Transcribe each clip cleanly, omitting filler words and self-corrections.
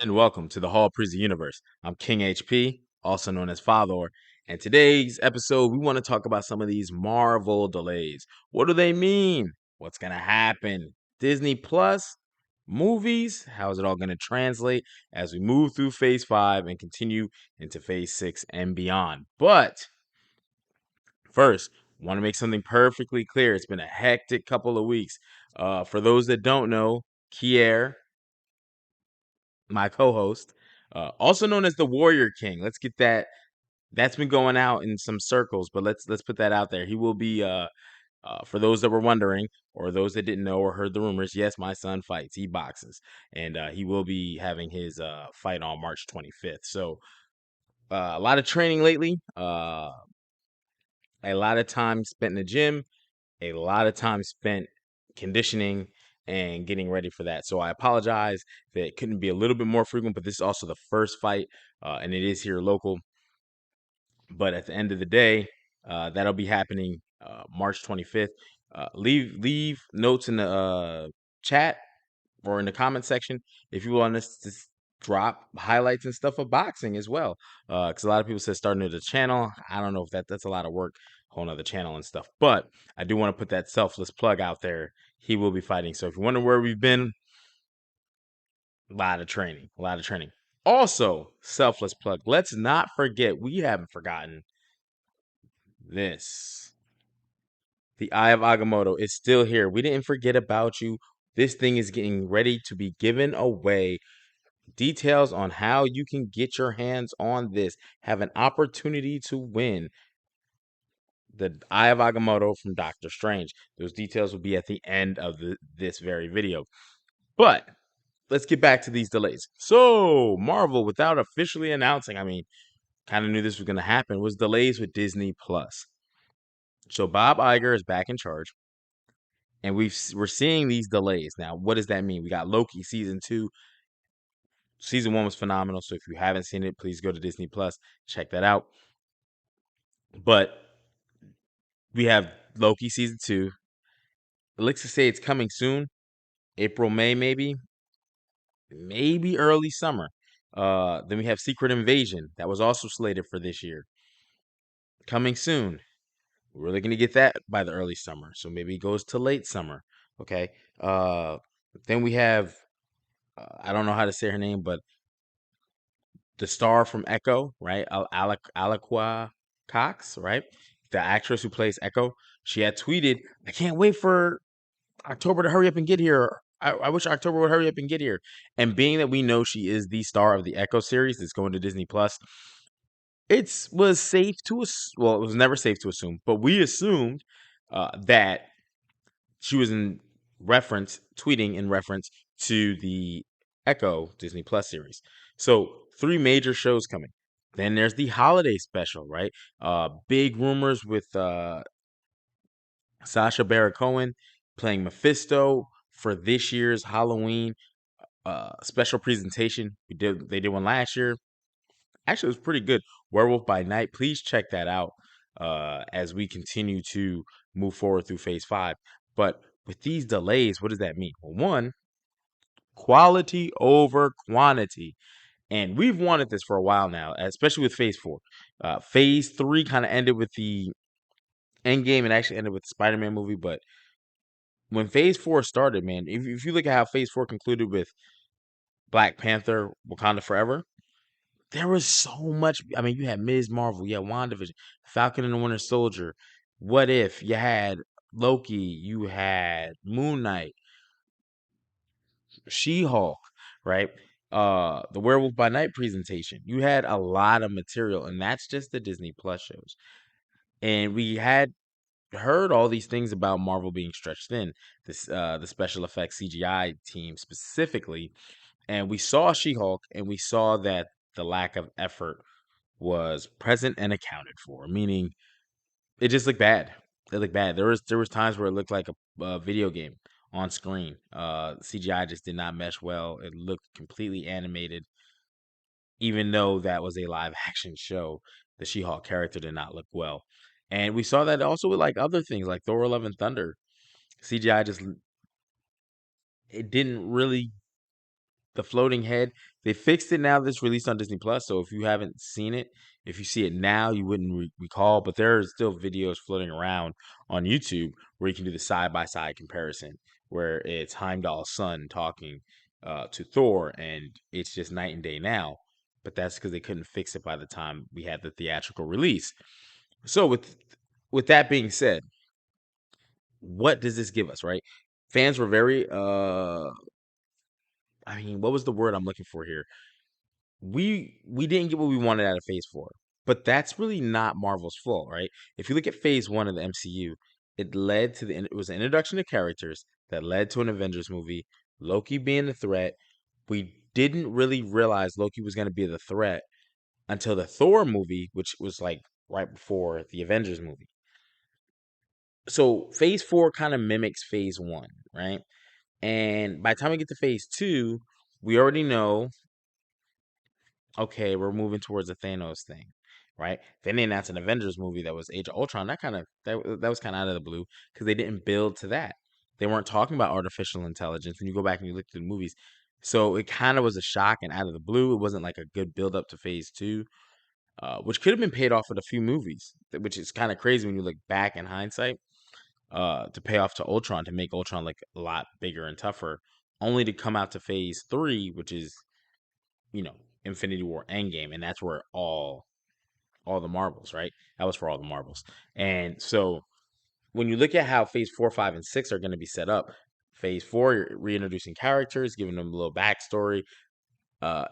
And welcome to the Hall Prison Universe. I'm King HP, also known as Father, and today's episode we want to talk about some of these Marvel delays. What do they mean? What's gonna happen? Disney Plus movies? How is it all gonna translate as we move through Phase 5 and continue into Phase 6 and beyond? But first, want to make something perfectly clear. It's been a hectic couple of weeks. For those that don't know, Kier, my co-host, also known as the Warrior King. Let's get that. That's been going out in some circles, but let's put that out there. He will be for those that were wondering or those that didn't know or heard the rumors. Yes, my son fights. He boxes, and he will be having his fight on March 25th. So a lot of training lately. A lot of time spent in the gym. A lot of time spent conditioning and getting ready for that. So I apologize that it couldn't be a little bit more frequent, but this is also the first fight, and it is here local. But at the end of the day, that'll be happening March 25th. Leave notes in the chat or in the comment section if you want us to drop highlights and stuff of boxing as well. Because a lot of people said starting the channel. I don't know if that's a lot of work, whole nother channel and stuff. But I do want to put that selfless plug out there. He will be fighting. So if you wonder where we've been, a lot of training, a lot of training. Also, selfless plug. Let's not forget, we haven't forgotten this. The Eye of Agamotto is still here. We didn't forget about you. This thing is getting ready to be given away. Details on how you can get your hands on this, have an opportunity to win the Eye of Agamotto from Doctor Strange. Those details will be at the end of this very video. But let's get back to these delays. So, Marvel, without officially announcing, I mean, kind of knew this was going to happen, was delays with Disney Plus. So, Bob Iger is back in charge, and we're seeing these delays. Now, what does that mean? We got Loki season 2. Season 1 was phenomenal, so if you haven't seen it, please go to Disney Plus, check that out. But we have Loki season 2. It looks to say it's coming soon, April, May, maybe early summer. Then we have Secret Invasion that was also slated for this year, coming soon. We're really gonna get that by the early summer, so maybe it goes to late summer. Okay. Uh, then we have I don't know how to say her name, but the star from Echo, right? Alaqua Cox, right? The actress who plays Echo. She had tweeted, "I can't wait for October to hurry up and get here. I wish October would hurry up and get here." And being that we know she is the star of the Echo series that's going to Disney Plus, it was safe to well, it was never safe to assume, but we assumed that she was tweeting in reference to the Echo Disney Plus series. So 3 major shows coming. Then there's the holiday special, right? Big rumors with Sasha Baron Cohen playing Mephisto for this year's Halloween special presentation. They did one last year. Actually, it was pretty good. Werewolf by Night. Please check that out as we continue to move forward through Phase 5. But with these delays, what does that mean? Well, one, quality over quantity. And we've wanted this for a while now, especially with Phase 4. Phase 3 kind of ended with the Endgame and actually ended with the Spider-Man movie. But when Phase 4 started, man, if you look at how Phase 4 concluded with Black Panther, Wakanda Forever, there was so much. I mean, you had Ms. Marvel, you had WandaVision, Falcon and the Winter Soldier. What if you had Loki? You had Moon Knight, She-Hulk, right? The Werewolf by Night presentation. You had a lot of material, and that's just the Disney Plus shows. And we had heard all these things about Marvel being stretched thin, the special effects CGI team specifically, and we saw She-Hulk, and we saw that the lack of effort was present and accounted for, meaning it just looked bad. It looked bad. There was times where it looked like a video game on screen. CGI just did not mesh well. It looked completely animated, even though that was a live action show. The She-Hulk character did not look well, and we saw that also with like other things like Thor: Love and Thunder. CGI just it didn't really the floating head. They fixed it now. This released on Disney Plus. So if you haven't seen it, if you see it now, you wouldn't recall. But there are still videos floating around on YouTube where you can do the side by side comparison, where it's Heimdall's son talking to Thor, and it's just night and day now. But that's because they couldn't fix it by the time we had the theatrical release. So with that being said, what does this give us, right? Fans were very I mean, what was the word I'm looking for here? We didn't get what we wanted out of Phase 4. But that's really not Marvel's fault, right? If you look at Phase 1 of the MCU, it was an introduction to characters that led to an Avengers movie, Loki being the threat. We didn't really realize Loki was going to be the threat until the Thor movie, which was like right before the Avengers movie. So Phase 4 kind of mimics Phase 1, right? And by the time we get to Phase 2, we already know, okay, we're moving towards a Thanos thing, right? Then they announced an Avengers movie that was Age of Ultron. That was kind of out of the blue because they didn't build to that. They weren't talking about artificial intelligence. When you go back and you look at the movies, so it kind of was a shock and out of the blue. It wasn't like a good build up to Phase 2, which could have been paid off with a few movies, which is kind of crazy when you look back in hindsight. To pay off to Ultron to make Ultron like a lot bigger and tougher, only to come out to Phase 3, which is you know, Infinity War Endgame, and that's where all the marbles, right? That was for all the marbles. And so when you look at how Phase 4, 5, and 6 are going to be set up, Phase 4, you're reintroducing characters, giving them a little backstory.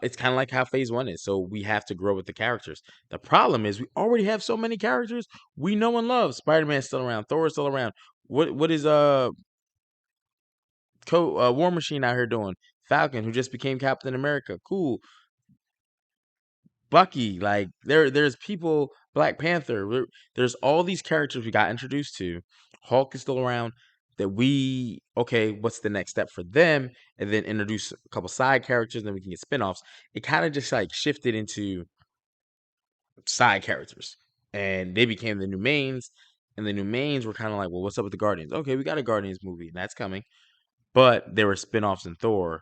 It's kind of like how Phase 1 is. So we have to grow with the characters. The problem is we already have so many characters we know and love. Spider-Man's still around. Thor is still around. What is War Machine out here doing? Falcon, who just became Captain America. Cool. Bucky, like there's people, Black Panther. There's all these characters we got introduced to. Hulk is still around. That we okay, what's the next step for them? And then introduce a couple side characters, then we can get spinoffs. It kind of just like shifted into side characters, and they became the new mains. And the new mains were kind of like, well, what's up with the Guardians? Okay, we got a Guardians movie, and that's coming. But there were spinoffs in Thor,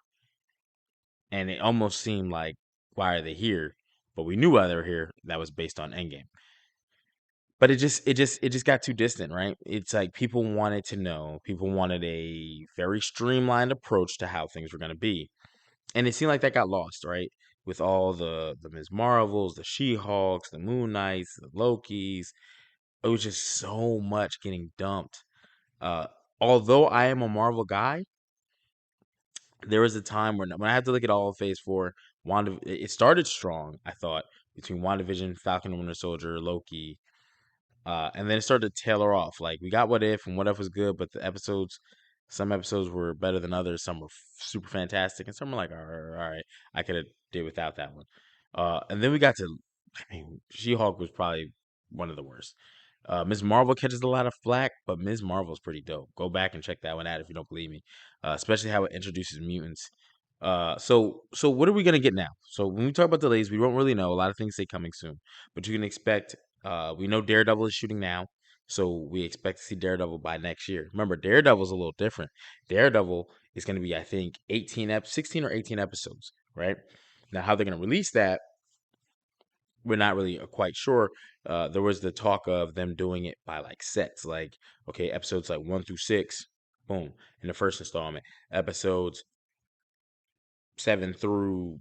and it almost seemed like, why are they here? But we knew why they were here. That was based on Endgame. But it just got too distant, right? It's like people wanted to know. People wanted a very streamlined approach to how things were going to be, and it seemed like that got lost, right? With all the Ms. Marvels, the She-Hulks, the Moon Knights, the Lokis, it was just so much getting dumped. Uh, Although I am a Marvel guy, there was a time when I had to look at all of Phase 4. It started strong, I thought, between WandaVision, Falcon and Winter Soldier, Loki, and then it started to tailor off. Like we got What If, and What If was good, but some episodes were better than others. Some were super fantastic, and some were like, all right, I could have did without that one. And then we got to, I mean, She-Hulk was probably one of the worst. Ms. Marvel catches a lot of flack, but Ms. Marvel's pretty dope. Go back and check that one out if you don't believe me. Especially how it introduces mutants. So what are we gonna get now? So when we talk about delays, we don't really know. A lot of things say coming soon, but you can expect. We know Daredevil is shooting now, so we expect to see Daredevil by next year. Remember, Daredevil's a little different. Daredevil is gonna be, I think, 16 or 18 episodes, right? Now, how they're gonna release that, we're not really quite sure. There was the talk of them doing it by like sets, like okay, episodes like 1 through 6, boom, in the first installment. Episodes 7 through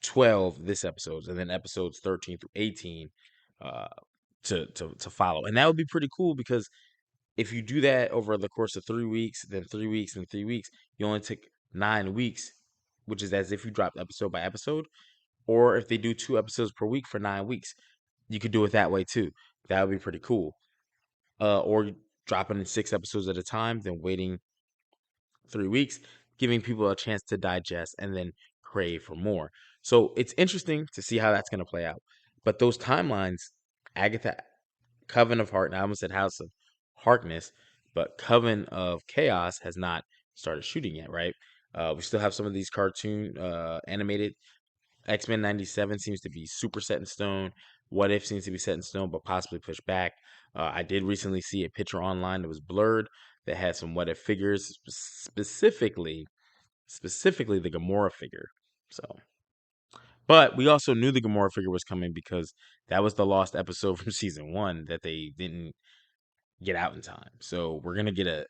12, this episodes, and then episodes 13 through 18 uh, to follow. And that would be pretty cool because if you do that over the course of 3 weeks, then 3 weeks, and 3 weeks, you only took 9 weeks, which is as if you dropped episode by episode. Or if they do 2 episodes per week for 9 weeks, you could do it that way too. That would be pretty cool. Or dropping in 6 episodes at a time, then waiting 3 weeks, giving people a chance to digest and then crave for more. So it's interesting to see how that's going to play out. But those timelines, Agatha, Coven of Heart, and I almost said House of Harkness, but Coven of Chaos has not started shooting yet, right? We still have some of these cartoon animated. X-Men 97 seems to be super set in stone. What If seems to be set in stone, but possibly pushed back. I did recently see a picture online that was blurred that had some What If figures, specifically the Gamora figure. So, but we also knew the Gamora figure was coming because that was the lost episode from season 1 that they didn't get out in time. So we're gonna get a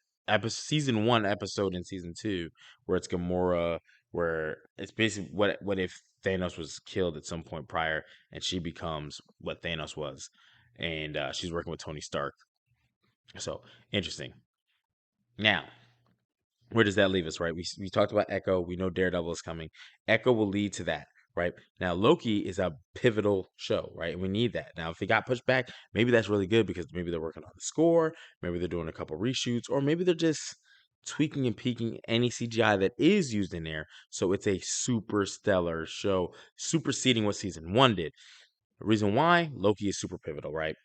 season 1 episode in season 2 where it's Gamora, where it's basically what if Thanos was killed at some point prior and she becomes what Thanos was, and she's working with Tony Stark. So interesting. Now, where does that leave us, right? We talked about Echo. We know Daredevil is coming. Echo will lead to that, right? Now, Loki is a pivotal show, right? And we need that. Now, if it got pushed back, maybe that's really good because maybe they're working on the score, maybe they're doing a couple reshoots, or maybe they're just tweaking and peaking any CGI that is used in there. So it's a super stellar show, superseding what season 1 did. The reason why Loki is super pivotal, right?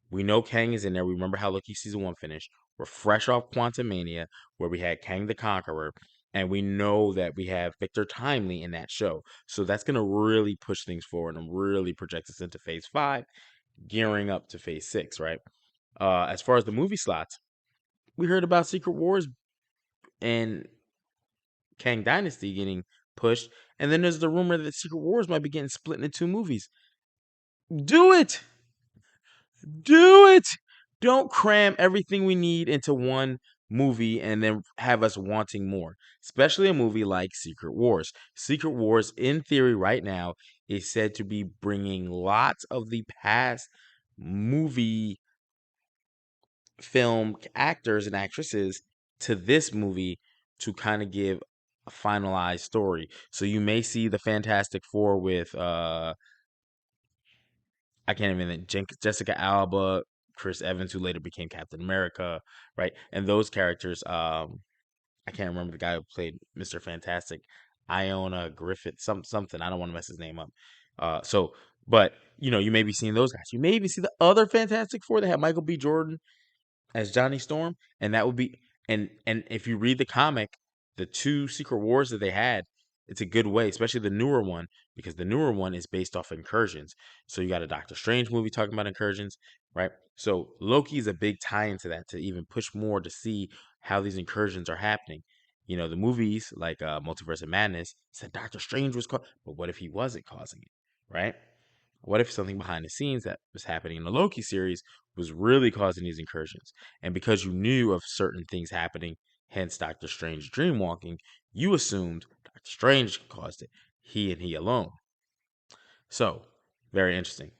We know Kang is in there. We remember how Loki season 1 finished. We're fresh off Quantumania, where we had Kang the Conqueror, and we know that we have Victor Timely in that show. So that's going to really push things forward and really project us into Phase 5, gearing up to Phase 6, right? As far as the movie slots, we heard about Secret Wars and Kang Dynasty getting pushed, and then there's the rumor that Secret Wars might be getting split into 2 movies. Do it! Do it. Don't cram everything we need into one movie and then have us wanting more, especially a movie like Secret Wars. Secret Wars, in theory, right now, is said to be bringing lots of the past movie film actors and actresses to this movie to kind of give a finalized story. So you may see the Fantastic Four with I can't even think. Jessica Alba, Chris Evans, who later became Captain America, right? And those characters, I can't remember the guy who played Mr. Fantastic, Iona Griffith, something. I don't want to mess his name up. So, but you may be seeing those guys. You may even see the other Fantastic Four. They have Michael B. Jordan as Johnny Storm, and that would be and if you read the comic, the 2 Secret Wars that they had, it's a good way, especially the newer one, because the newer one is based off incursions. So you got a Doctor Strange movie talking about incursions, right? So Loki is a big tie into that to even push more to see how these incursions are happening. The movies like Multiverse of Madness said Doctor Strange was caught, but what if he wasn't causing it, right? What if something behind the scenes that was happening in the Loki series was really causing these incursions? And because you knew of certain things happening, hence Doctor Strange dreamwalking, you assumed Doctor Strange caused it, he and he alone. So, very interesting.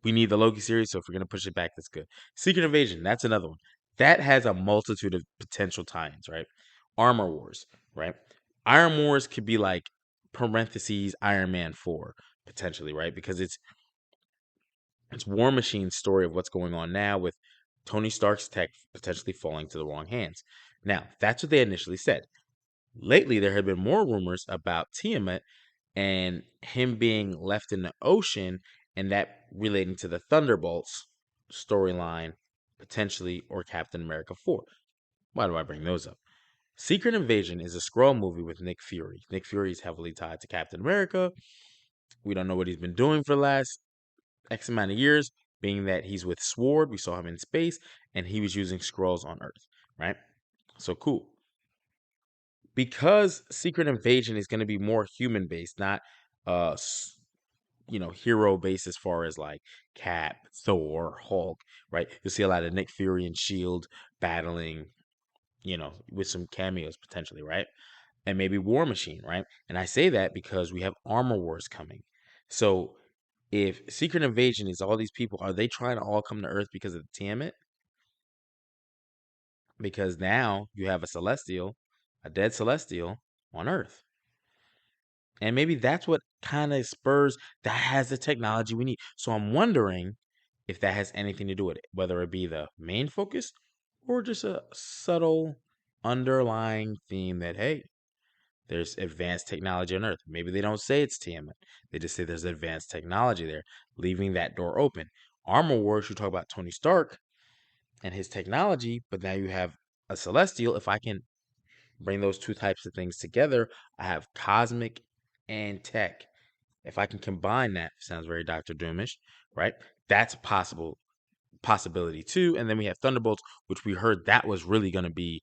We need the Loki series, so if we're going to push it back, that's good. Secret Invasion, that's another one. That has a multitude of potential tie ins, right? Armor Wars, right? Iron Wars could be like parentheses Iron Man 4, potentially, right? Because it's War Machine's story of what's going on now with Tony Stark's tech potentially falling to the wrong hands. Now, that's what they initially said. Lately, there have been more rumors about Tiamat and him being left in the ocean, and that relating to the Thunderbolts storyline, potentially, or Captain America 4. Why do I bring those up? Secret Invasion is a Skrull movie with Nick Fury. Nick Fury is heavily tied to Captain America. We don't know what he's been doing for the last X amount of years, being that he's with Sword. We saw him in space, and he was using Skrulls on Earth, right? So cool. Because Secret Invasion is going to be more human based, not uh hero based as far as like Cap, Thor, Hulk, right? You'll see a lot of Nick Fury and Shield battling, with some cameos potentially, right? And maybe War Machine, right? And I say that because we have Armor Wars coming. So if Secret Invasion is all these people, are they trying to all come to Earth because of the Tiamat? Because now you have a dead Celestial on Earth. And maybe that's what kind of spurs that has the technology we need. So I'm wondering if that has anything to do with it, whether it be the main focus or just a subtle underlying theme that, hey, there's advanced technology on Earth. Maybe they don't say it's Tiamat. They just say there's advanced technology there, leaving that door open. Armor Wars, you talk about Tony Stark and his technology, but now you have a Celestial. If I can bring those 2 types of things together, I have cosmic and tech. If I can combine that, sounds very Dr. Doomish, right? That's a possibility too. And then we have Thunderbolts, which we heard that was really going to be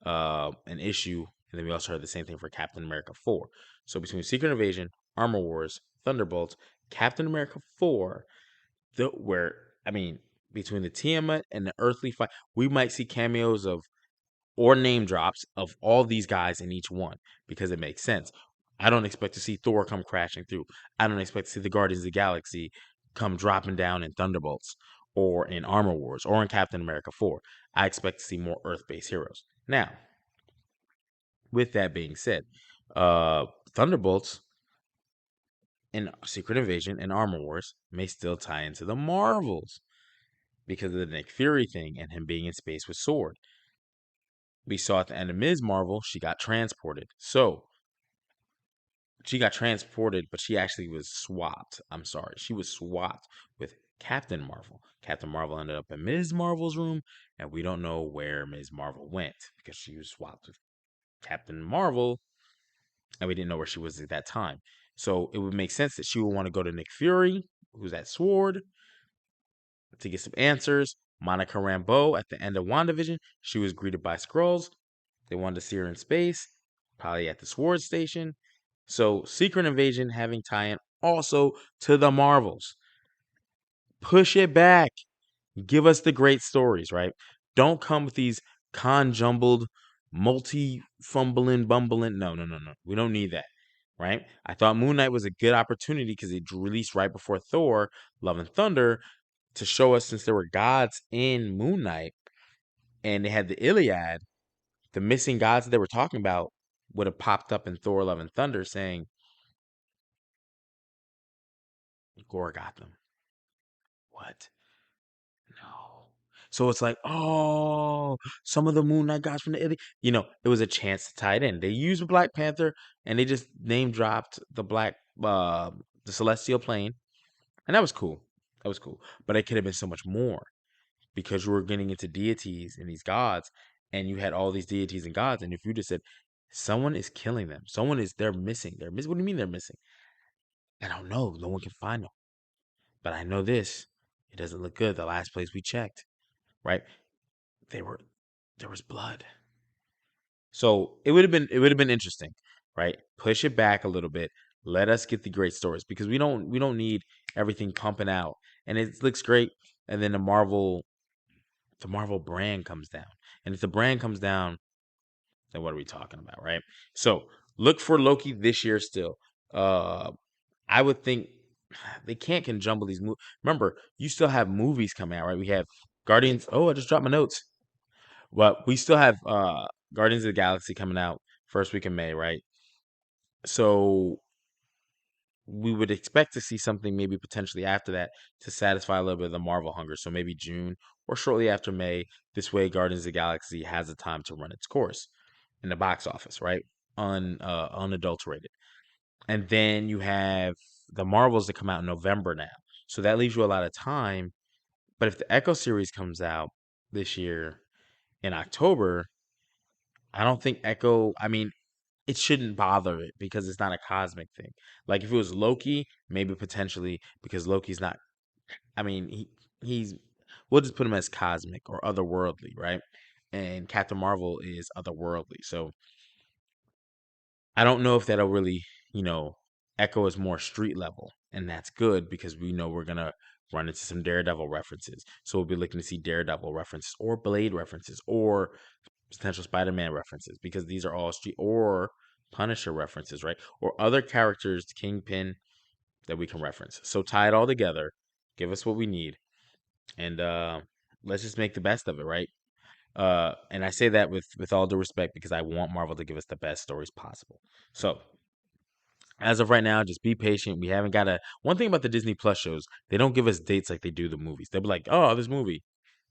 an issue And then we also heard the same thing for Captain America 4. So between Secret Invasion, Armor Wars, Thunderbolts, Captain America 4, where, I mean, between the Tiamat and the Earthly fight, we might see cameos of or name drops of all these guys in each one because it makes sense. I don't expect to see Thor come crashing through. I don't expect to see the Guardians of the Galaxy come dropping down in Thunderbolts or in Armor Wars or in Captain America 4. I expect to see more Earth based heroes. Now, with that being said, Thunderbolts and Secret Invasion and Armor Wars may still tie into the Marvels because of the Nick Fury thing and him being in space with Sword. We saw at the end of Ms. Marvel, she got transported. So she got transported, but she actually was swapped. I'm sorry. She was swapped with Captain Marvel. Captain Marvel ended up in Ms. Marvel's room, and we don't know where Ms. Marvel went because she was swapped with Captain Marvel, and we didn't know where she was at that time. So it would make sense that she would want to go to Nick Fury, who's at Sword, to get some answers. Monica Rambeau at the end of WandaVision, she was greeted by Skrulls. They wanted to see her in space, probably at the Sword Station. So Secret Invasion having tie-in also to the Marvels. Push it back. Give us the great stories, right? Don't come with these conjumbled, multi-fumbling, bumbling. No, no, no, no. We don't need that, right? I thought Moon Knight was a good opportunity because it released right before Thor, Love and Thunder, to show us since there were gods in Moon Knight and they had the Iliad, the missing gods that they were talking about would have popped up in Thor, Love and Thunder saying, Gore got them. What? No. So it's like, oh, some of the Moon Knight guys from the Italy. It was a chance to tie it in. They used Black Panther and they just name dropped the Celestial Plane, and that was cool. That was cool. But it could have been so much more because you were getting into deities and these gods, and you had all these deities and gods, and if you just said someone is killing them, they're missing. They're missing. What do you mean they're missing? I don't know. No one can find them. But I know this. It doesn't look good. The last place we checked, right? They were there was blood. So it would have been interesting, right? Push it back a little bit. Let us get the great stories because we don't need everything pumping out. And it looks great. And then the Marvel brand comes down. And if the brand comes down, then what are we talking about, right? So look for Loki this year still. Uh I would think they can't conjumble these movies. Remember, you still have movies coming out, right? We have Guardians. Oh, I just dropped my notes. Well, we still have Guardians of the Galaxy coming out first week in May, right? So we would expect to see something maybe potentially after that to satisfy a little bit of the Marvel hunger. So maybe June or shortly after May. This way, Guardians of the Galaxy has the time to run its course in the box office, right? Unadulterated. And then you have the Marvels that come out in November now. So that leaves you a lot of time. But if the Echo series comes out this year in October, I don't think Echo, I mean, it shouldn't bother it because it's not a cosmic thing. Like if it was Loki, maybe potentially because Loki's not, I mean, he's, we'll just put him as cosmic or otherworldly, right? And Captain Marvel is otherworldly. So I don't know if that'll really, you know, Echo is more street level, and that's good because we know we're gonna run into some Daredevil references. So we'll be looking to see Daredevil references or Blade references or potential Spider-Man references because these are all street or Punisher references, right? Or other characters, Kingpin that we can reference. So tie it all together, give us what we need, and let's just make the best of it, right? And I say that with all due respect because I want Marvel to give us the best stories possible. So as of right now, just be patient. We haven't got a one thing about the Disney Plus shows, they don't give us dates like they do the movies. They'll be like, oh, this movie,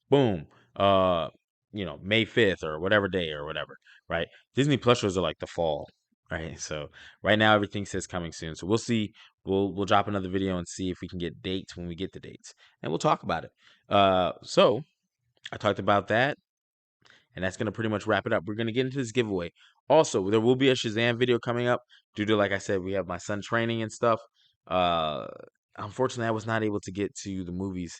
boom, uh, May 5th or whatever day or whatever, right? Disney Plus shows are like the fall, right? So right now everything says coming soon. So we'll see. We'll drop another video and see if we can get dates when we get the dates, and we'll talk about it. So I talked about that. And that's going to pretty much wrap it up. We're going to get into this giveaway. Also, there will be a Shazam video coming up due to, like I said, we have my son training and stuff. Uh, Unfortunately, I was not able to get to the movies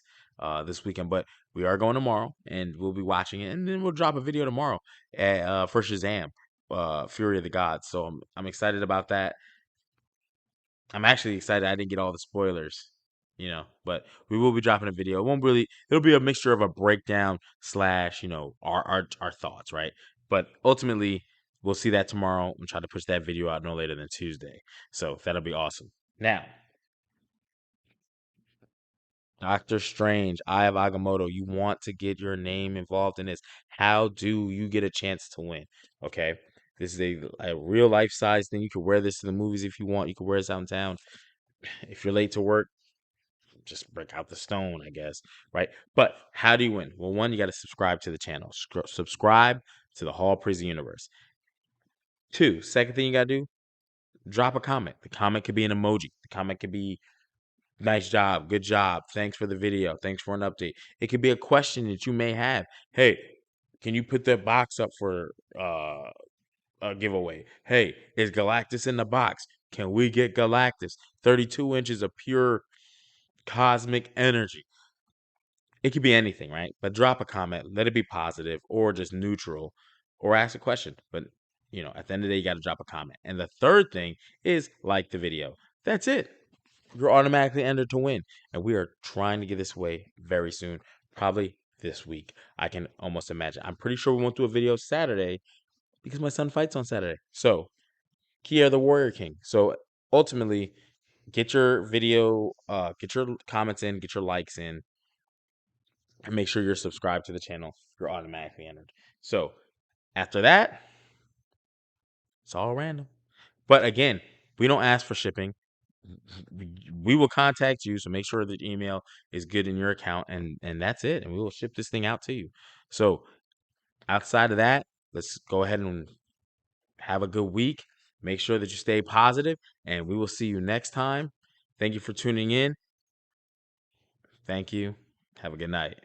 this weekend, but we are going tomorrow and we'll be watching it. And then we'll drop a video tomorrow for Shazam. Fury of the Gods. So I'm excited about that. I'm actually excited. I didn't get all the spoilers, but we will be dropping a video. It won't really. It'll be a mixture of a breakdown slash, our thoughts, right? But ultimately, we'll see that tomorrow. I'm trying to push that video out no later than Tuesday. So that'll be awesome. Now, Doctor Strange, Eye of Agamotto, you want to get your name involved in this. How do you get a chance to win? Okay. This is a real life size thing. You can wear this to the movies if you want. You can wear this out in town. If you're late to work, just break out the stone, I guess. Right. But how do you win? Well, one, you got to subscribe to the channel. Subscribe to the Hall Prison Universe. Two, second thing you got to do, drop a comment. The comment could be an emoji. The comment could be nice job, good job, thanks for the video, thanks for an update. It could be a question that you may have. Hey, can you put that box up for a giveaway? Hey, is Galactus in the box? Can we get Galactus? 32 inches of pure cosmic energy. It could be anything, right? But drop a comment, let it be positive or just neutral, or ask a question. But at the end of the day, you got to drop a comment. And the third thing is like the video. That's it. You're automatically entered to win. And we are trying to get this away very soon, probably this week. I can almost imagine. I'm pretty sure we won't do a video Saturday because my son fights on Saturday. So, Kier the Warrior King. So, ultimately, get your video, get your comments in, get your likes in, and make sure you're subscribed to the channel. You're automatically entered. So, after that, it's all random. But again, we don't ask for shipping. We will contact you, so make sure the email is good in your account, and that's it, and we will ship this thing out to you. So outside of that, let's go ahead and have a good week. Make sure that you stay positive, and we will see you next time. Thank you for tuning in. Thank you. Have a good night.